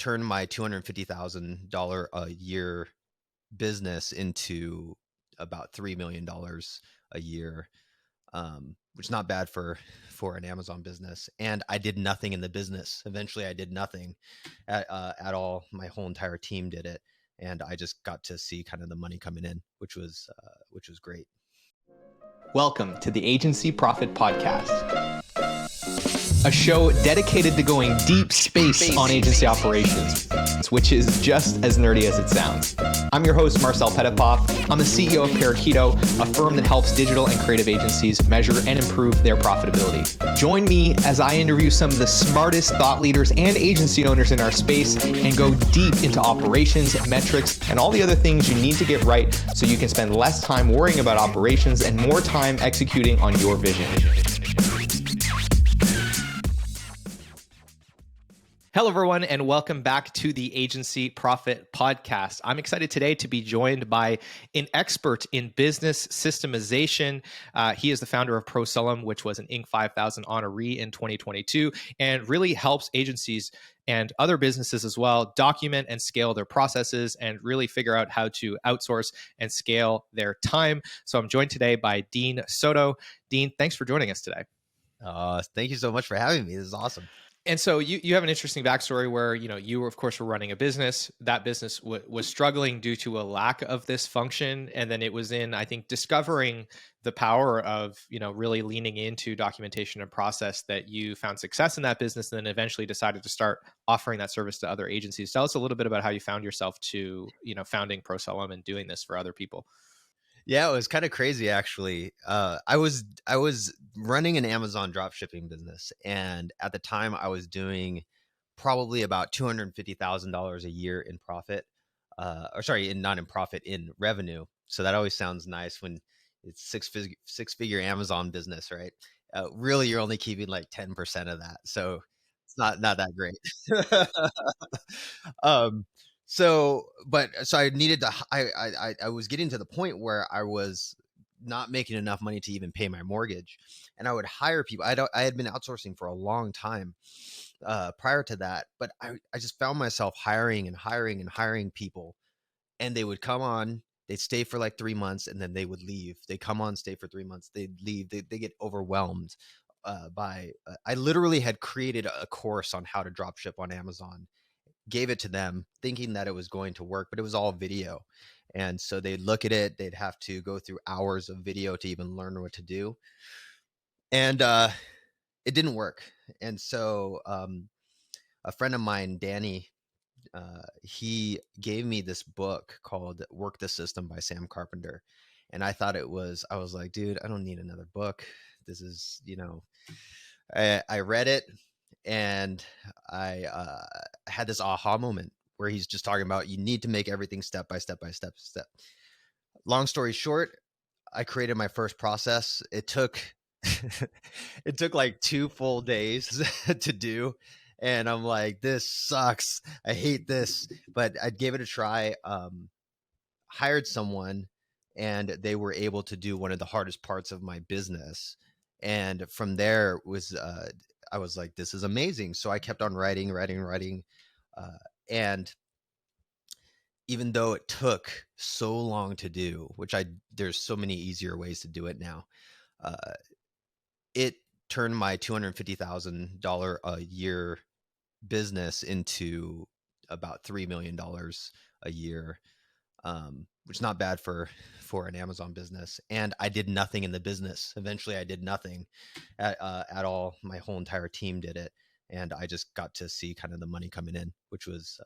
turned my $250,000 a year business into about $3 million a year, which is not bad for an Amazon business. And I did nothing in the business. Eventually, I did nothing at all. My whole entire team did it, and I just got to see kind of the money coming in, which was great. Welcome to the Agency Profit Podcast, a show dedicated to going deep space on agency operations, which is just as nerdy as it sounds. I'm your host, Marcel Petitpoff. I'm the CEO of Parakeeto, a firm that helps digital and creative agencies measure and improve their profitability. Join me as I interview some of the smartest thought leaders and agency owners in our space and go deep into operations, metrics, and all the other things you need to get right so you can spend less time worrying about operations and more time executing on your vision. Hello, everyone, and welcome back to the Agency Profit Podcast. I'm excited today to be joined by an expert in business systemization. He is the founder of Prosellum, which was an Inc. 5000 honoree in 2022, and really helps agencies and other businesses as well document and scale their processes and really figure out how to outsource and scale their time. So I'm joined today by Dean Soto. Dean, thanks for joining us today. Thank you so much for having me. This is awesome. And so you have an interesting backstory where, you were, of course, were running a business. That business was struggling due to a lack of this function. And then it was in, I think, discovering the power of, really leaning into documentation and process that you found success in that business and then eventually decided to start offering that service to other agencies. Tell us a little bit about how you found yourself to, founding Prosellum and doing this for other people. Yeah, it was kind of crazy, actually. I was running an Amazon dropshipping business, and at the time, I was doing probably about $250,000 a year in profit, not in profit, in revenue. So that always sounds nice when it's six-figure Amazon business, right? Really, you're only keeping like 10% of that, so it's not that great. um, so I needed to, I was getting to the point where I was not making enough money to even pay my mortgage, and I would hire people. I had been outsourcing for a long time prior to that, but I just found myself hiring and hiring people, and they would come on, they'd stay for like 3 months, and then they would leave. They come on, stay for 3 months, they'd leave. They get overwhelmed I literally had created a course on how to drop ship on Amazon, gave it to them thinking that it was going to work, but it was all video. And so they'd look at it, they'd have to go through hours of video to even learn what to do. And it didn't work. And so a friend of mine, Danny, he gave me this book called Work the System by Sam Carpenter. And I was like, dude, I don't need another book. This is, I read it, and I had this aha moment where he's just talking about you need to make everything step by step by step. Long story short, I created my first process. It took it took like 2 full days to do, and I'm like, this sucks. I hate this, but I gave it a try. Hired someone, and they were able to do one of the hardest parts of my business. And from there I was like, this is amazing. So I kept on writing. And even though it took so long to do, there's so many easier ways to do it now, it turned my $250,000 a year business into about $3 million a year, which is not bad for an Amazon business. And I did nothing in the business. Eventually, I did nothing at all. My whole entire team did it, and I just got to see kind of the money coming in, which was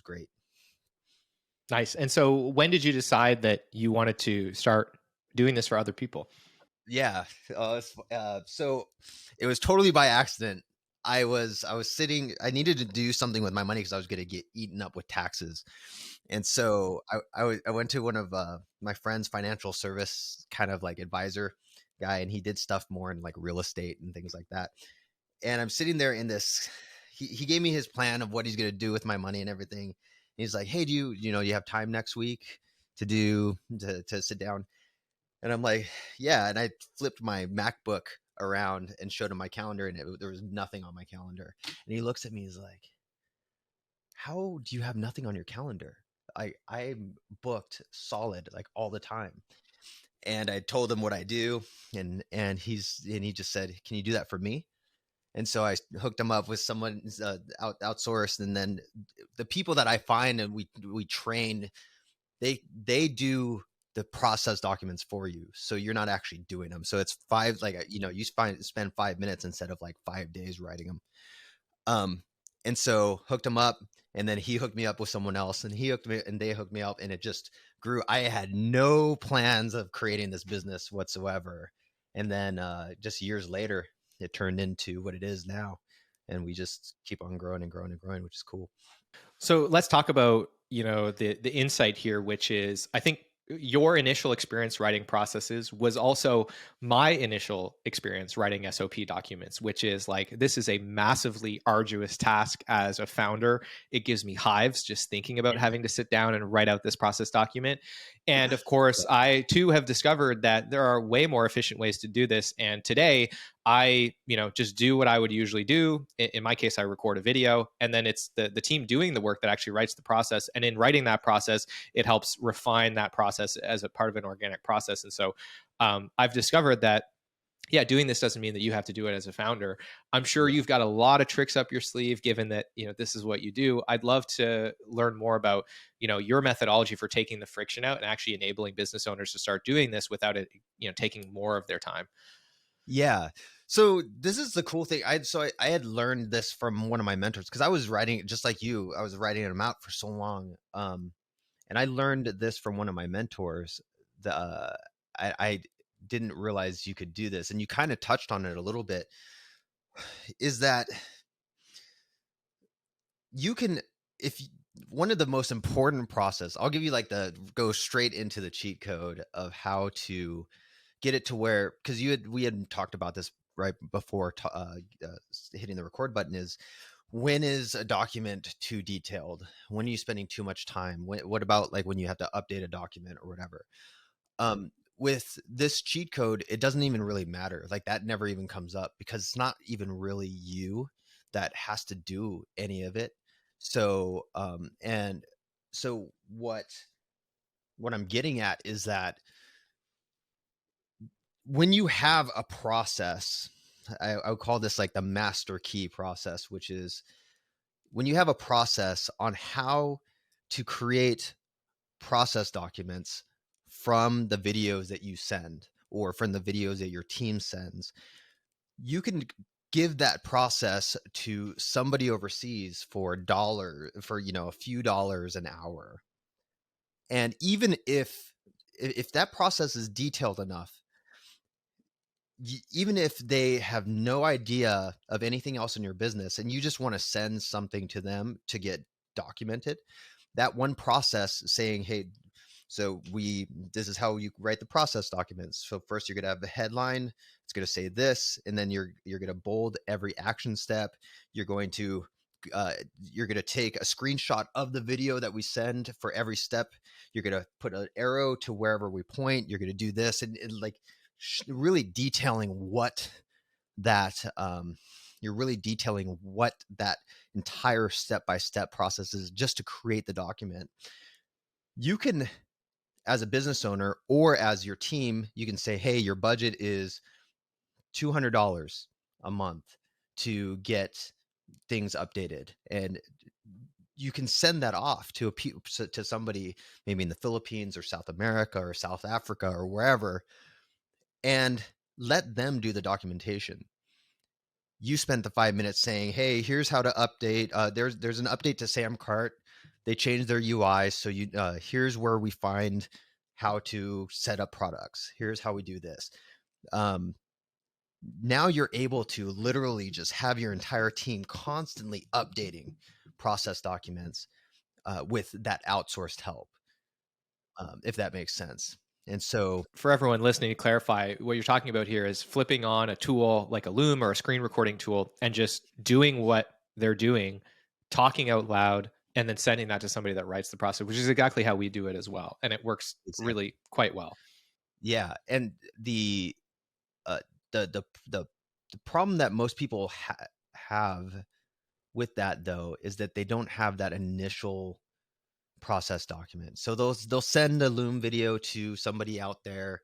great. Nice. And so when did you decide that you wanted to start doing this for other people? Yeah. So it was totally by accident. I was sitting, I needed to do something with my money because I was going to get eaten up with taxes. And so I went to one of my friend's financial service kind of like advisor guy, and he did stuff more in like real estate and things like that. And I'm sitting there in this, he gave me his plan of what he's going to do with my money and everything. He's like, hey, do you have time next week to sit down? And I'm like, yeah. And I flipped my MacBook around and showed him my calendar, and there was nothing on my calendar. And he looks at me, he's like, how do you have nothing on your calendar? I'm booked solid like all the time. And I told him what I do, and he just said, "Can you do that for me?" And so I hooked him up with someone outsourced, and then the people that I find and we train, they do the process documents for you, so you're not actually doing them. So it's five, like, you spend 5 minutes instead of like 5 days writing them. Um, and so hooked him up, and then he hooked me up with someone else, and he hooked me, and they hooked me up, and it just grew. I had no plans of creating this business whatsoever, and then just years later, it turned into what it is now, and we just keep on growing and growing and growing, which is cool. So let's talk about, the insight here, which is, I think your initial experience writing processes was also my initial experience writing SOP documents, which is like, this is a massively arduous task as a founder. It gives me hives just thinking about Yeah. having to sit down and write out this process document. And of course, I too have discovered that there are way more efficient ways to do this. And today, I, just do what I would usually do. In my case, I record a video, and then it's the team doing the work that actually writes the process. And in writing that process, it helps refine that process as a part of an organic process. And so I've discovered that, yeah, doing this doesn't mean that you have to do it as a founder. I'm sure Yeah. you've got a lot of tricks up your sleeve, given that, this is what you do. I'd love to learn more about, your methodology for taking the friction out and actually enabling business owners to start doing this without it, taking more of their time. Yeah. So this is the cool thing. I had learned this from one of my mentors, because I was writing just like you. I was writing them out for so long. And I learned this from one of my mentors. The I didn't realize you could do this, and you kind of touched on it a little bit. Is that you can, if one of the most important process, I'll give you like the go straight into the cheat code of how to get it to where, because we had talked about this right before hitting the record button, is when is a document too detailed? When are you spending too much time? What about like when you have to update a document or whatever? With this cheat code, it doesn't even really matter. Like that never even comes up, because it's not even really you that has to do any of it. So, and so what I'm getting at is that when you have a process, I would call this like the master key process, which is when you have a process on how to create process documents from the videos that you send or from the videos that your team sends, you can give that process to somebody overseas for a few dollars an hour. And even if that process is detailed enough, even if they have no idea of anything else in your business and you just want to send something to them to get documented, that one process saying, hey, so this is how you write the process documents. So first you're going to have the headline. It's going to say this, and then you're going to bold every action step. You're going to you're going to take a screenshot of the video that we send for every step. You're going to put an arrow to wherever we point. You're going to do this, and like really detailing what that you're really detailing what that entire step-by-step process is, just to create the document. You can, as a business owner or as your team, you can say, hey, your budget is $200 a month to get things updated, and you can send that off to somebody maybe in the Philippines or South America or South Africa or wherever, and let them do the documentation. You spent the 5 minutes saying, hey, here's how to update. There's an update to Samcart. They changed their UI, so here's where we find how to set up products. Here's how we do this. um, Now you're able to literally just have your entire team constantly updating process documents with that outsourced help, if that makes sense. And so, For everyone listening, to clarify, what you're talking about here is flipping on a tool like a Loom or a screen recording tool and just doing what they're doing, talking out loud, and then sending that to somebody that writes the process, which is exactly how we do it as well. And it works exactly. really quite well. Yeah, and uh, the the the the problem that most people have with that though is that they don't have that initial process document. So they'll send a Loom video to somebody out there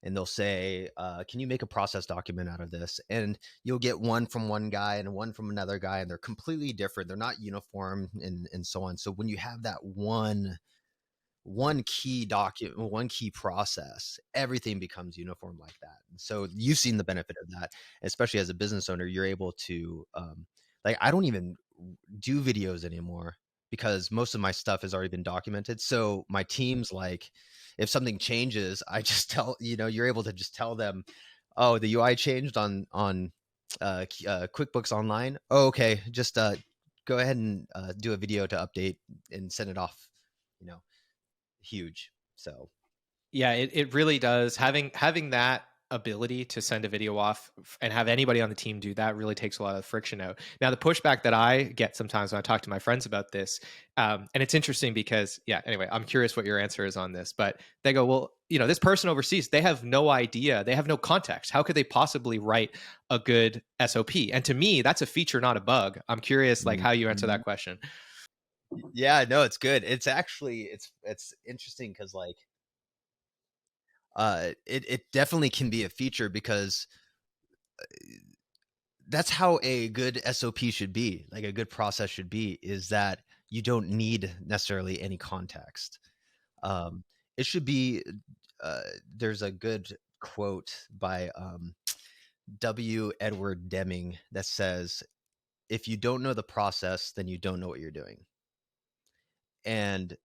and they'll say, can you make a process document out of this? And you'll get one from one guy and one from another guy, and they're completely different. They're not uniform and so on. So when you have that one key document, one key process, everything becomes uniform like that. And so you've seen the benefit of that, especially as a business owner. You're able to, like, I don't even do videos anymore because most of my stuff has already been documented. So my team's like, if something changes, I just tell, you're able to just tell them, oh, the UI changed on QuickBooks Online. Oh, okay. Just go ahead and do a video to update and send it off, you know, huge. So Yeah, it really does. Having that ability to send a video off and have anybody on the team do that really takes a lot of friction out. Now, the pushback that I get sometimes when I talk to my friends about this, and it's interesting because, yeah, anyway, I'm curious what your answer is on this, but they go, well, this person overseas, they have no idea, they have no context. How could they possibly write a good SOP? And to me, that's a feature, not a bug. I'm curious, like, how you answer that question. yeah, no, it's good. It's actually it's interesting because like it definitely can be a feature because that's how a good SOP should be, like a good process should be, is that you don't need necessarily any context. Um, it should be, there's a good quote by W. Edward Deming that says, if you don't know the process, then you don't know what you're doing. And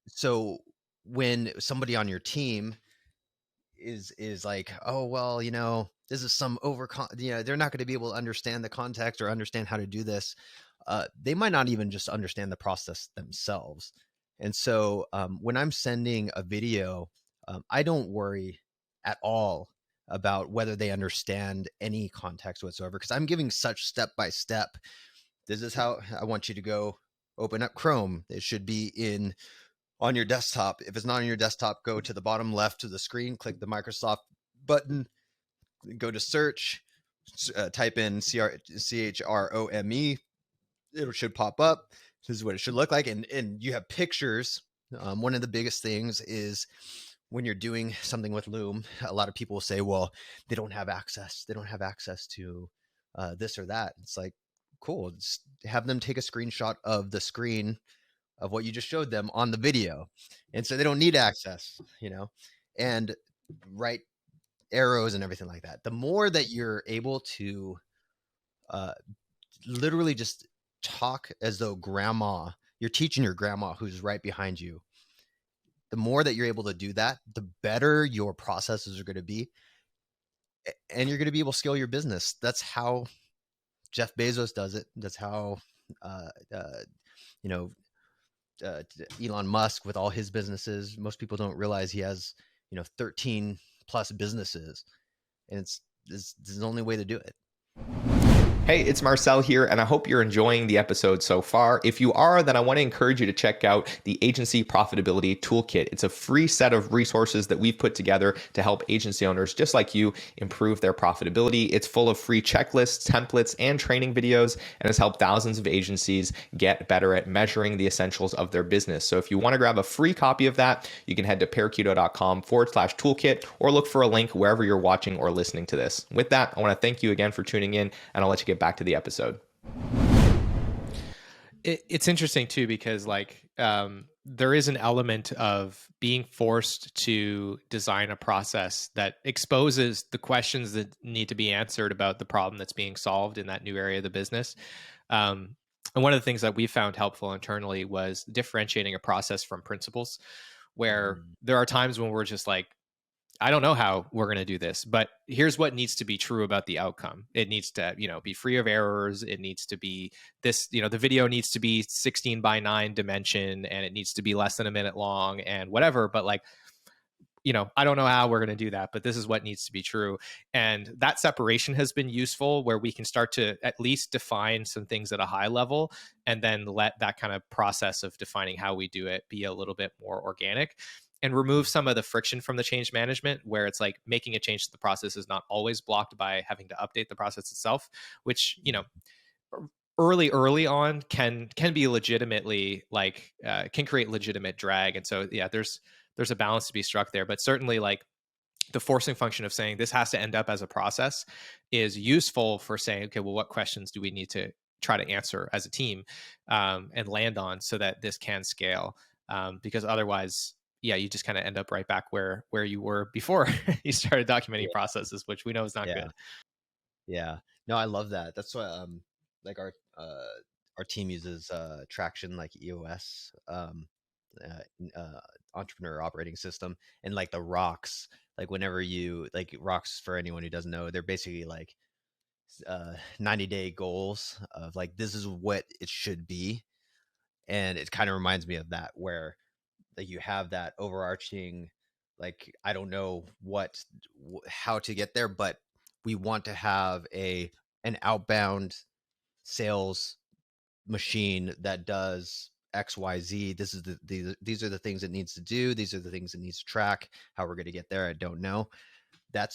so when somebody on your team is like, oh well, this is some they're not going to be able to understand the context or understand how to do this. They might not even just understand the process themselves. And so when I'm sending a video, I don't worry at all about whether they understand any context whatsoever, because I'm giving such step by step. This is how I want you to go open up Chrome. It should be in on your desktop. If it's not on your desktop, go to the bottom left of the screen, click the Microsoft button, go to search, type in CHROME. It should pop up. This is what it should look like. And you have pictures. One of the biggest things is when you're doing something with Loom, a lot of people will say, well, they don't have access. They don't have access to this or that. It's like, cool. Just have them take a screenshot of the screen of what you just showed them on the video. And so they don't need access, and write arrows and everything like that. The more that you're able to literally just talk as though you're teaching your grandma who's right behind you. The more that you're able to do that, the better your processes are going to be. And you're going to be able to scale your business. That's how Jeff Bezos does it. That's how, you know, Elon Musk with all his businesses. Most people don't realize he has, 13 plus businesses, and this is the only way to do it. Hey, it's Marcel here, and I hope you're enjoying the episode so far. If you are, then I want to encourage you to check out the Agency Profitability Toolkit. It's a free set of resources that we've put together to help agency owners just like you improve their profitability. It's full of free checklists, templates, and training videos, and has helped thousands of agencies get better at measuring the essentials of their business. So if you want to grab a free copy of that, you can head to parakeeto.com/toolkit or look for a link wherever you're watching or listening to this. With that, I want to thank you again for tuning in, and I'll let you get back to the episode. It's interesting too, because there is an element of being forced to design a process that exposes the questions that need to be answered about the problem that's being solved in that new area of the business. And one of the things that we found helpful internally was differentiating a process from principles, where there are times when we're just like, I don't know how we're going to do this, but here's what needs to be true about the outcome. It needs to, be free of errors. It needs to be this, the video needs to be 16:9 dimension, and it needs to be less than a minute long and whatever. But I don't know how we're going to do that, but this is what needs to be true. And that separation has been useful, where we can start to at least define some things at a high level, and then let that kind of process of defining how we do it be a little bit more organic, and remove some of the friction from the change management, where it's like making a change to the process is not always blocked by having to update the process itself, which, early on can be legitimately like can create legitimate drag. And so yeah, there's a balance to be struck there. But certainly like the forcing function of saying this has to end up as a process is useful for saying, okay, well, what questions do we need to try to answer as a team, and land on so that this can scale? Because otherwise, yeah, you just kind of end up right back where you were before you started documenting Yeah. processes, which we know is not Yeah. good. Yeah. No, I love that. That's why like our team uses Traction like EOS entrepreneur operating system, and like the rocks, like whenever you like rocks, for anyone who doesn't know, they're basically like 90-day goals of like this is what it should be. And it kind of reminds me of that, where like you have that overarching, like I don't know how to get there, but we want to have an outbound sales machine that does XYZ. This is these are the things it needs to do, these are the things it needs to track. How we're going to get there, I don't know. That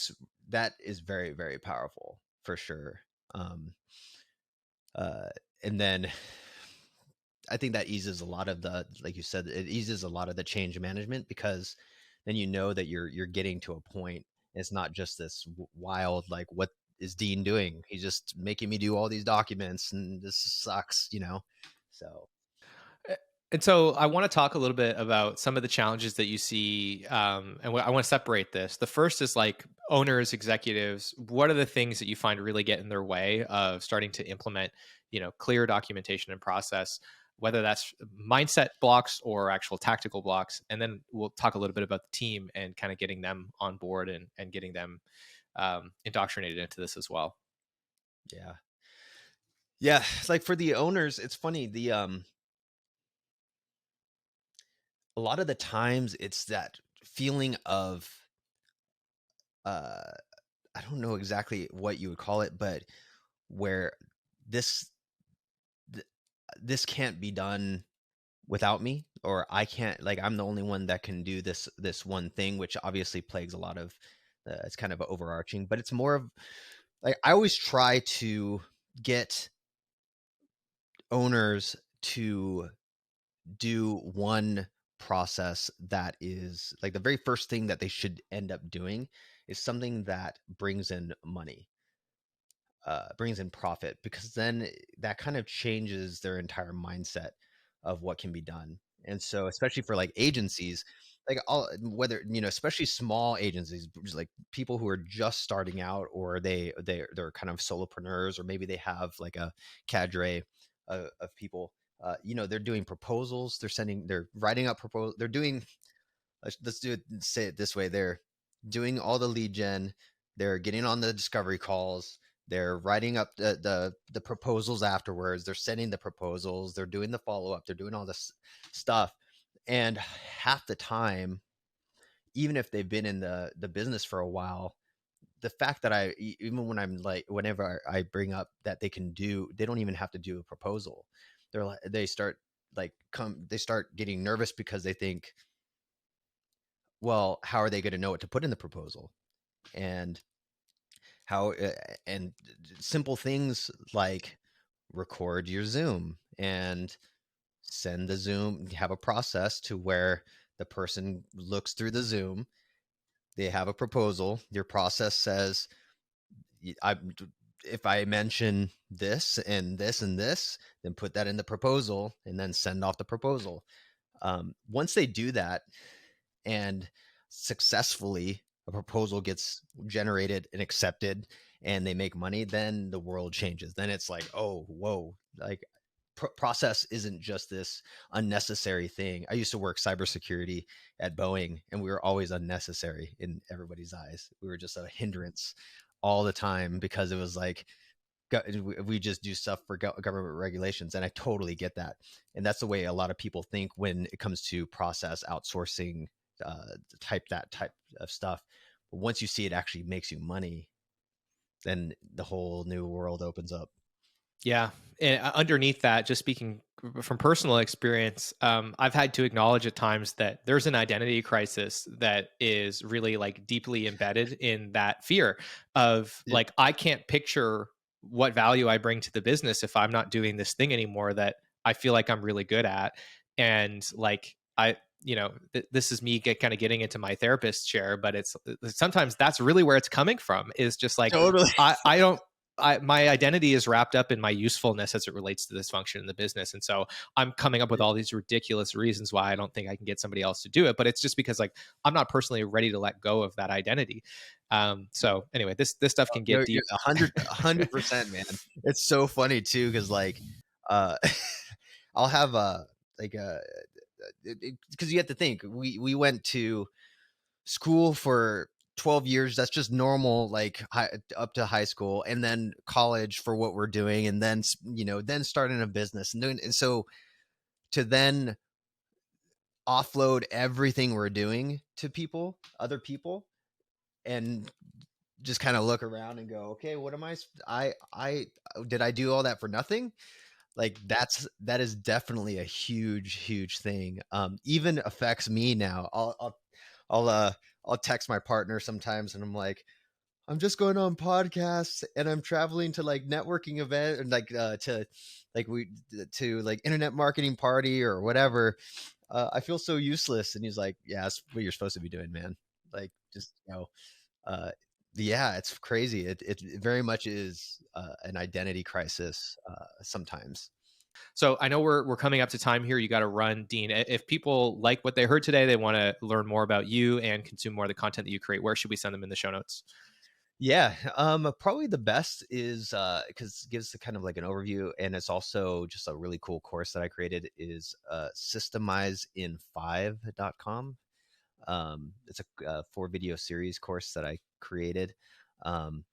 is very, very powerful for sure. um uh and then I think that eases a lot of the, like you said, it eases a lot of the change management, because then you know that you're getting to a point. It's not just this wild, like, what is Dean doing? He's just making me do all these documents and this sucks, you know? So, Uh, And so I want to talk a little bit about some of the challenges that you see, and I want to separate this. The first is like owners, executives. What are the things that you find really get in their way of starting to implement, clear documentation and process, whether that's mindset blocks or actual tactical blocks? And then we'll talk a little bit about the team and kind of getting them on board and getting them indoctrinated into this as well. yeah. Yeah, it's like for the owners, it's funny, a lot of the times it's that feeling of uh I don't know exactly what you would call it, but where this th- this can't be done without me, or I can't, like, I'm the only one that can do this one thing, which obviously plagues a lot of it's kind of overarching, but it's more of like I always try to get owners to do one process that is like the very first thing that they should end up doing is something that brings in profit, because then that kind of changes their entire mindset of what can be done. And so, especially for like agencies, like all, whether, especially small agencies, just like people who are just starting out, or they're kind of solopreneurs, or maybe they have like a cadre of people. They're doing proposals, they're writing up proposals, they're doing, let's do it, say it this way, they're doing all the lead gen, they're getting on the discovery calls, they're writing up the proposals afterwards, they're sending the proposals, they're doing the follow-up, they're doing all this stuff. And half the time, even if they've been in the business for a while, the fact that even when I'm like, whenever I bring up that they don't even have to do a proposal, they start they start getting nervous, because they think, well, how are they going to know what to put in the proposal? And how and simple things like record your Zoom and send the Zoom, have a process to where the person looks through the Zoom, they have a proposal, your process says, I if I mention this and this and this, then put that in the proposal and then send off the proposal. Once they do that, and successfully a proposal gets generated and accepted, and they make money, then the world changes. Then it's like, oh, whoa, like process isn't just this unnecessary thing. I used to work cybersecurity at Boeing, and we were always unnecessary in everybody's eyes. We were just a hindrance all the time, because it was like, we just do stuff for government regulations. And I totally get that. And that's the way a lot of people think when it comes to process outsourcing, that type of stuff. But once you see it actually makes you money, then the whole new world opens up. Yeah. And underneath that, just speaking from personal experience, I've had to acknowledge at times that there's an identity crisis that is really like deeply embedded in that fear of Yeah. like, I can't picture what value I bring to the business if I'm not doing this thing anymore that I feel like I'm really good at. And like, this is me kind of getting into my therapist chair, but it's sometimes that's really where it's coming from, is just like, Totally. I don't, my identity is wrapped up in my usefulness as it relates to this function in the business. And so I'm coming up with all these ridiculous reasons why I don't think I can get somebody else to do it. But it's just because like I'm not personally ready to let go of that identity. So anyway, this stuff can No, get you're deep. 100%, man. It's so funny too, because like, uh, I'll have a like a because you have to think we went to school for 12 years. That's just normal, like up to high school, and then college for what we're doing, and then then starting a business and doing. And so to then offload everything we're doing to other people, and just kind of look around and go, okay, what am I did I do all that for nothing? Like that is definitely a huge thing. Even affects me now. I'll I'll text my partner sometimes and I'm like, I'm just going on podcasts and I'm traveling to like networking event and like to like we to like internet marketing party or whatever. I feel so useless. And he's like, yeah, that's what you're supposed to be doing, man. Like just uh yeah, it's crazy. It very much is an identity crisis sometimes. So I know we're coming up to time here. You got to run, Dean. If people like what they heard today, they want to learn more about you and consume more of the content that you create, where should we send them in the show notes? Yeah, probably the best is because it gives the kind of like an overview, and it's also just a really cool course that I created is systemizin5.com. It's a 4 video series course that I created. Um,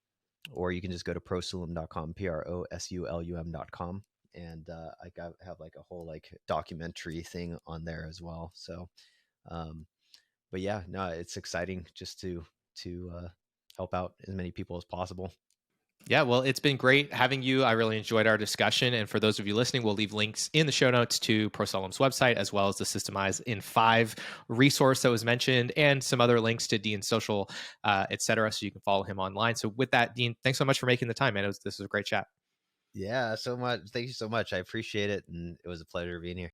or you can just go to prosulum.com, prosulum.com, and have like a whole like documentary thing on there as well. So, um, but yeah, no, it's exciting just to help out as many people as possible. Yeah, well, it's been great having you. I really enjoyed our discussion. And for those of you listening, we'll leave links in the show notes to ProSolum's website, as well as the Systemize in 5 resource that was mentioned, and some other links to Dean's social, et cetera, so you can follow him online. So with that, Dean, thanks so much for making the time, man. This was a great chat. Yeah, so much. Thank you so much. I appreciate it, and it was a pleasure being here.